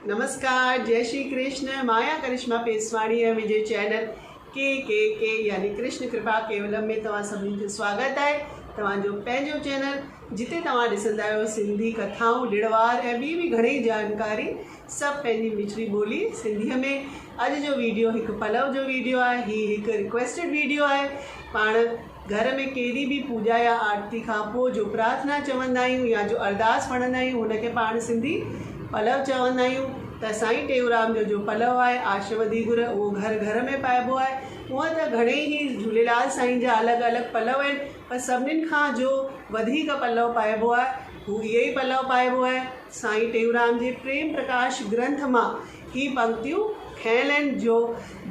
नमस्कार, जय श्री कृष्ण। माया करिश्मा पेसवाणी है मुझे चैनल के यानी कृष्ण कृपा केवलम में तव्हां सभिनी जो स्वागत है। तव्हांजो पंहिंजो चैनल जिते तव्हां ॾिसंदा आहियो सिंधी कथाऊं ॾिणवार ऐं ॿी बि घणेई जानकारी सभु पंहिंजी मिठड़ी ॿोली सिंधीअ में। अॼु जो वीडियो हिकु पलव जो वीडियो आहे। हीअ हिकु रिक्वेस्टेड वीडियो आहे। पाण घर में कहिड़ी बि पूॼा या आरती खां पोइ जो प्रार्थना चवंदा आहियूं या जो अरदास पढ़ंदा आहियूं हुनखे पाण सिंधी पलव चवंदा आहियूं। त साईं टेऊंराम जो पलव आहे आशवदी गुर, उहो घर घर में पाइबो आहे। हूअं त घणेई ई झूलेलाल साईं जा अलॻि अलॻि पलव आहिनि, पर सभिनीनि खां जो वधीक पलव पाइबो आहे हू इहो ई पलव पाइबो आहे। साईं टेऊंराम जे प्रेम प्रकाश ग्रंथ मां ही पंक्तियूं खयल आहिनि। जो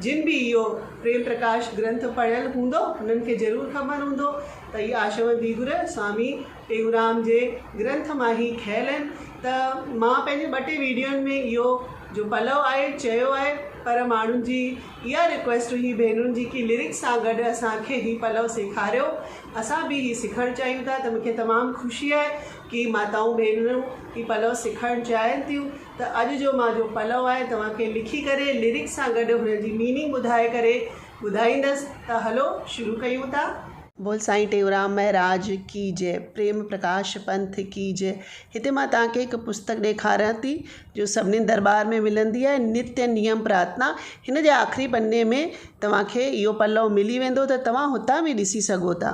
जिन बि इहो प्रेम प्रकाश ग्रंथ पढ़ियल हूंदो हुननि खे ज़रूरु ख़बर हूंदो त इहे आशवदी गुर स्वामी टेऊंराम जे ग्रंथ मां ही खयल आहिनि। त मां पंहिंजे 2-3 वीडियोनि में इहो जो पलव आहे चयो आहे, पर माण्हुनि जी इहा रिक्वेस्ट हुई भेनरुनि जी कि लिरिक्स सां गॾु असांखे ही पलव सेखारियो। असां बि ही सिखणु चाहियूं था। त मूंखे तमामु ख़ुशी आहे कि माताऊं भेनरूं ही पलव सिखणु चाहिनि थियूं। त अॼु जो मां जो पलव आहे तव्हांखे लिखी करे लिरिक्स सां गॾु हुनजी मीनिंग ॿुधाए करे ॿुधाईंदसि। त हलो शुरू कयूं था। बोल साईं टेऊंराम महाराज की जय, प्रेम प्रकाश पंथ की जय। हिते मां तव्हांखे हिकु पुस्तक ॾेखारियां थी जो सभिनी दरबार में मिलंदी आहे, नित्य नियम प्रार्थना। हिन जे आख़िरी पन्ने में तव्हांखे इहो पलव मिली वेंदो त तव्हां हुतां बि ॾिसी सघो था।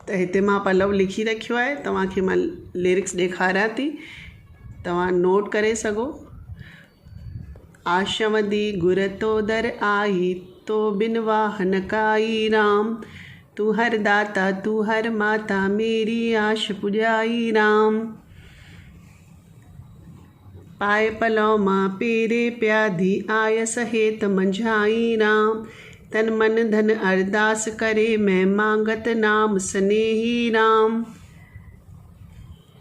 त हिते मां पलव लिखी रखियो आहे, तव्हांखे मां लिरिक्स ॾेखारियां थी, तव्हां नोट करे सघो। आशवदी गुर तो दर आई तो बिन वाहन काई राम, तू हर दाता तू हर माता मेरी आश पुजाई राम। पाए पलव मां पेरे प्याधी आय सहेत मंझाई राम, तन मन धन अरदास करे मैं मांगत नाम स्नेही राम।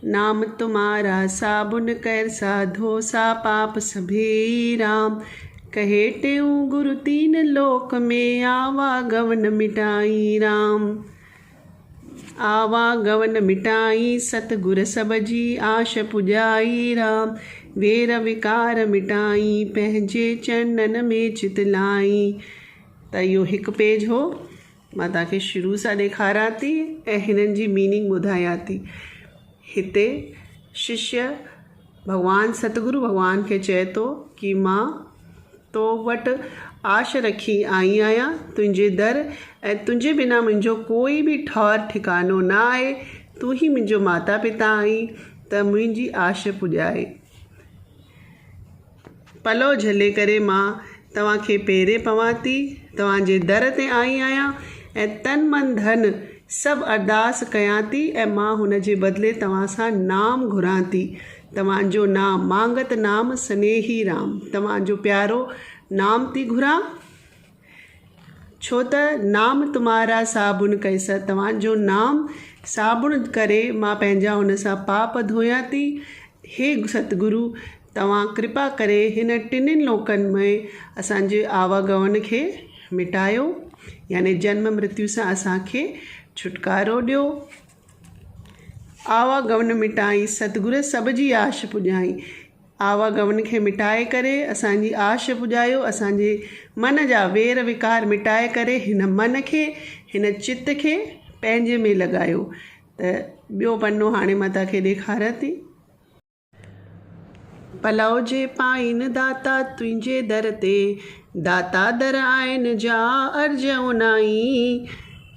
नाम तुम्हारा साबुन कर साधो सा पाप सभे राम, कहे टेऊं गुरु 3 लोक में आवागवन मिटाई राम। आवागवन मिटाई सतगुर सब जी आश पुजाई राम, वेर विकार मिटाई पंहिंजे चरणन में चितलाई। त इहो हिकु पेज हो, मां तव्हांखे शुरू सां ॾेखारियां थी ऐं हिननि जी मीनिंग ॿुधायां थी। हिते शिष्य भगवान सतगुरु भगवान खे चए थो कि मां तो वटि आश रखी आई आहियां तुंहिंजे दर, ऐं तुंहिंजे बिना मुंहिंजो कोई बि ठौर ठिकानो न आहे। तूं ही मुंहिंजो माता पिता आहीं त मुंहिंजी आश पुॼाए। पलव झले करे मां तव्हांखे पेरे पवां थी, तव्हांजे दर ते आई आहियां ऐं तन मन धन सभु अरदास कयां थी, ऐं मां हुन जे बदिले तव्हां सां नाम घुरां थी। तव्हांजो नाम मांगत नाम स्नेही राम, तव्हांजो प्यारो नाम थी घुरां, छो त नाम तुम्हारा साबुन कैस, तव्हांजो नाम साबुण करे मां पंहिंजा हुन सां पाप धोयां थी। हे सतगुरु तव्हां कृपा करे हिन 3 लोकनि में असांजे आवागवन खे मिटायो, यानी जन्म मृत्यु सां असांखे छुटकारो ॾियो। आवागवन मिटाई सतगुर सब जी आश पुॼाई, आवागवन खे मिटाए करे असांजी आश पुॼायो। असांजे मन जा वेर विकार मिटाए करे हिन मन खे हिन चित खे पंहिंजे में लॻायो। त ॿियो पन्नो हाणे मां तव्हांखे ॾेखारियां थी। पलव जे पाइन दाता तुंहिंजे दर ते, दाता दर आहिनि जा अर्ज उनाई,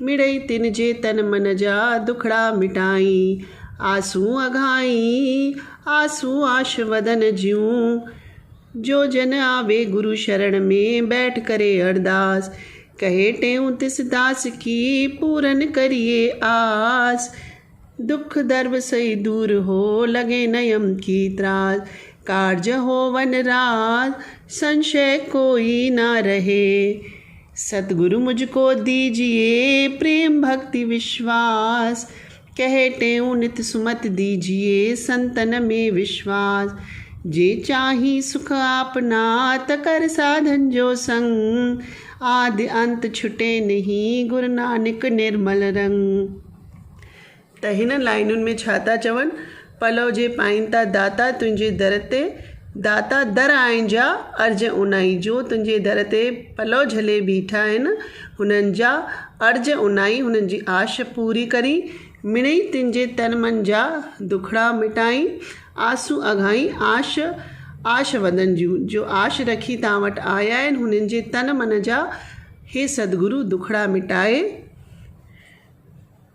मिड़ई तिन जे तन मन जा दुखड़ा मिटाई, आंसू अघाई आंसू आश वदन जूं। जो जन आवे गुरु शरण में बैठ करे अरदास, कहे टेऊं तिस दास की पूरन करिए आस। दुख दर्व सही दूर हो लगे नयम की त्रास, कार्य हो वन राज संशय कोई ना रहे। सतगुरु मुझको दीजिए प्रेम भक्ति विश्वास, कहे टेऊं नित सुमत दीजिए संतन में विश्वास। जे चाही सुख आपना त कर साधन जो संग, आदि अंत छुटे नहीं गुरु नानक निर्मल रंग। त हिन लाइनुनि में छा था चवनि, पलव जे पाइनि था दाता तुंहिंजे दर ते, दाता दर आहिनि जा अर्ज उनाई। जो तुंहिंजे दर ते पलव झले बीठा आहिनि हुननि जा अर्ज उनाई, हुननि जी आश पूरी करी। मिणई तुंहिंजे तन मन जा दुखड़ा मिटाई, आंसू अघाई आश वदन जूं। जो आश रखी तव्हां वटि आया आहिनि हुननि जे तन मन जा हे सतगुरु दुखड़ा मिटाए।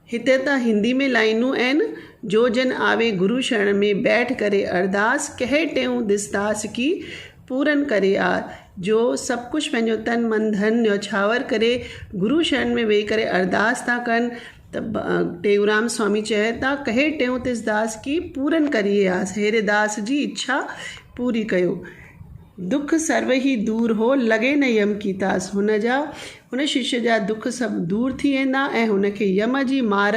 हिते त हिंदी में लाइनूं आहिनि। जो जन आवे गुरु शरण में बैठ करे अरदास, कहे टेऊं दिस दास की पूरन करे आर। जो सभु कुझु पंहिंजो तन मन धन न्यौछावर करे गुरु शरण में वेही करे अरदास था कनि त टेऊंराम स्वामी चए था, कहे टेऊं तिस दास की पूरन करिए आस। हेरे दास जी इच्छा पूरी कयो। दुख सर्व ही दूर हो लॻे न यम की तास। हुन शिष्य जा दुख सभु दूर थी वेंदा ऐं हुनखे यम जी मार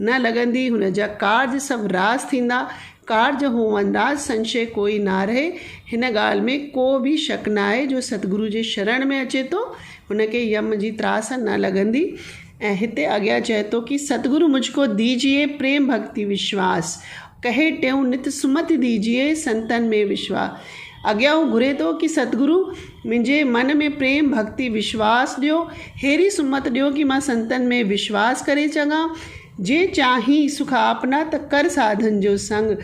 न लॻंदी। हुन जा कार्ज सभु रास थींदा। कार्ज हुअनि राज, संशय कोई ना रहे। हिन ॻाल्हि में को बि शक न आहे। जो सतगुरु जे शरण में अचे थो हुनखे यम जी त्रास न लॻंदी। ऐं हिते अॻियां चए थो कि सतगुरु मुझको दीजिए प्रेम भक्ति विश्वास, कहे टेऊं नित सुमति दीजिए संतन में विश्वास। अॻियां हू घुरे थो कि सतगुरु मुंहिंजे मन में प्रेम भक्ति विश्वास ॾियो, हेड़ी सुमत ॾियो कि मां संतन में विश्वास करे सघां। जे चाही सुख आपना त कर साधन जो संग।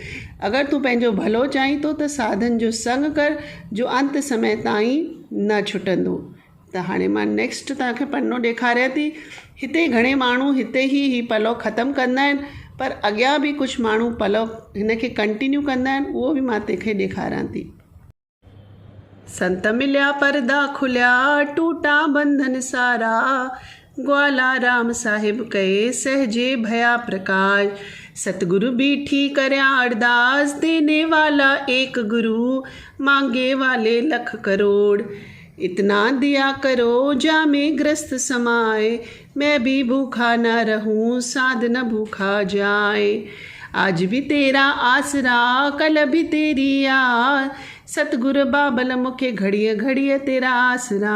अगरि तूं पंहिंजो भलो चाहीं थो त साधन जो संग कर, जो अंत समय ताईं न छुटंदो। त हाणे मां नेक्स्ट तव्हांखे पन्नो ॾेखारियां थी। हिते घणे माण्हू हिते ही पलव ख़तमु कंदा आहिनि, पर अॻियां बि कुझु माण्हू पलव हिनखे कंटिन्यू कंदा आहिनि, उहो बि मां तंहिंखे ॾेखारियां थी। संत मिलिया परदा खुलिया टूटा बंधन सारा, ग्वाला राम साहिब कहे सहजे भया प्रकाश। सतगुरु बीठी करया अरदास, देने वाला एक गुरु मांगे वाले लख करोड़। इतना दिया करो जा में ग्रस्त समाए, मैं भी भूखा न रहूं साध न भूखा जाए। आज भी तेरा आसरा कल भी तेरी याद, सतगुरु बाबल मुखे घड़िए घड़िए तेरा आसरा।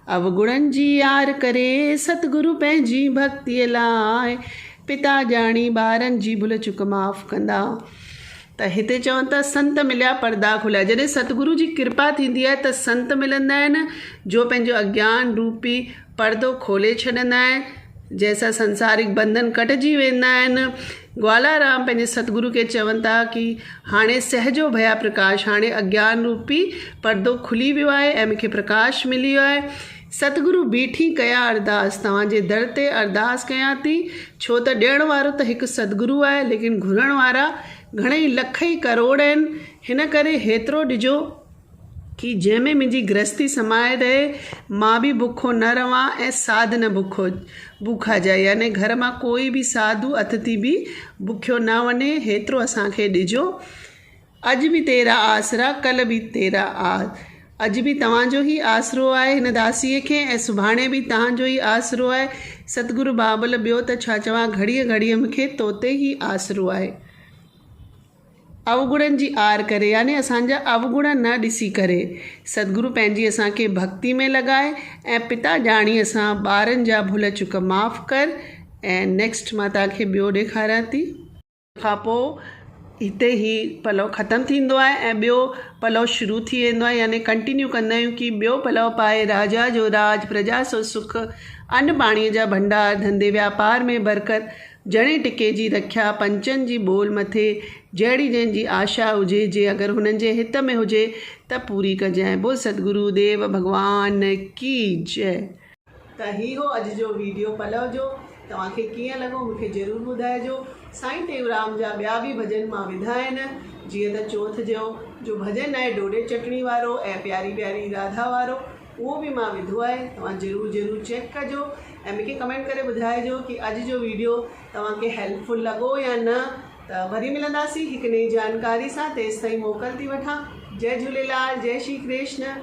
अवगुणन जी यार करे सतगुरु पंहिंजी भक्ति लाइ, पिता जाणी ॿारनि जी भुल चुक माफ़ कंदा। त हिते चवनि था संत मिलिया परदा खुलिया। जॾहिं सतगुरु जी कृपा थींदी आहे त संत मिलंदा आहिनि जो पंहिंजो अज्ञान रूपी परदो खोले छॾंदा आहिनि, जंहिंसां संसारिक बंधन कटिजी वेंदा आहिनि। ग्वाला राम पंहिंजे सतगुरु खे चवनि था कि हाणे सहजो भया प्रकाश, हाणे अज्ञान रूपी परदो खुली वियो आहे ऐं मूंखे प्रकाश मिली वियो आहे। सतगुरु बीठी कया अरदास, तव्हांजे दर ते अरदास कयां थी। छो त ॾियण वारो त हिकु सतगुरु आहे, लेकिन घुरण वारा घणेई लख ई करोड़ आहिनि। हिन करे हेतिरो ॾिजो कि जंहिंमें मुंहिंजी गृहस्थी समाए रहे, मां बि बुखो न रवां ऐं साध न भूखा जाए। यानी घर मां कोई बि साधु अतिथि बि बुखियो न वञे, हेतिरो असांखे ॾिजो। अॼु बि तेरा आसरा कल बि तेरा आस। अॼु बि तव्हांजो ई आसरो आहे हिन दासीअ खे, ऐं सुभाणे बि तव्हांजो ई आसरो आहे। सतगुरु बाबल ॿियो त छा चवां, घड़ीअ घड़ीअ मूंखे तो ते ई आसरो आहे। अवगुणनि जी आर करे, यानी असांजा अवगुण न ॾिसी करे सतगुरु पंहिंजी असांखे भक्ति में लॻाए ऐं पिता ॼाणी असां ॿारनि जा भुल चुक माफ़ कर। ऐं नेक्स्ट मां तव्हांखे ॿियो ॾेखारियां थी। खां पोइ हिते ई पलव ख़तमु थींदो आहे ऐं ॿियो पलव शुरू थी वेंदो आहे। यानी कंटिन्यू कंदा आहियूं कि ॿियो पलव पाए राजा जो राज, प्रजा सो सुख, अन्न पाणीअ जा भंडार, धंधे वापार में बरकत, जणे टिके जी रखिया, पंचनि जी ॿोल मथे, जहिड़ी जंहिंजी आशा हुजे, जे अगरि हुननि जे हित में हुजे त पूरी कजांइ। बोल सतगुरु देव भगवान की जय। त ही हो अॼु जो वीडियो पलव जो। तव्हांखे कीअं लॻो मूंखे ज़रूरु ॿुधाइजो। साईं टेऊंराम जा ॿिया बि भॼन मां विधा आहिनि, जीअं त चौथ जो भॼन आहे डोडे चटणी वारो ऐं प्यारी प्यारी राधा वारो, उहो बि मां विधो आहे। तव्हां ज़रूरु चेक कजो ऐं मूंखे कमेंट करे ॿुधाइजो कि अॼु जो वीडियो तव्हांखे हेल्पफुल लॻो या न। त वरी मिलंदासीं हिकु नई जानकारी सां, तेसि ताईं मोकल थी वठां। जय झूलेलाल, जय श्री कृष्ण।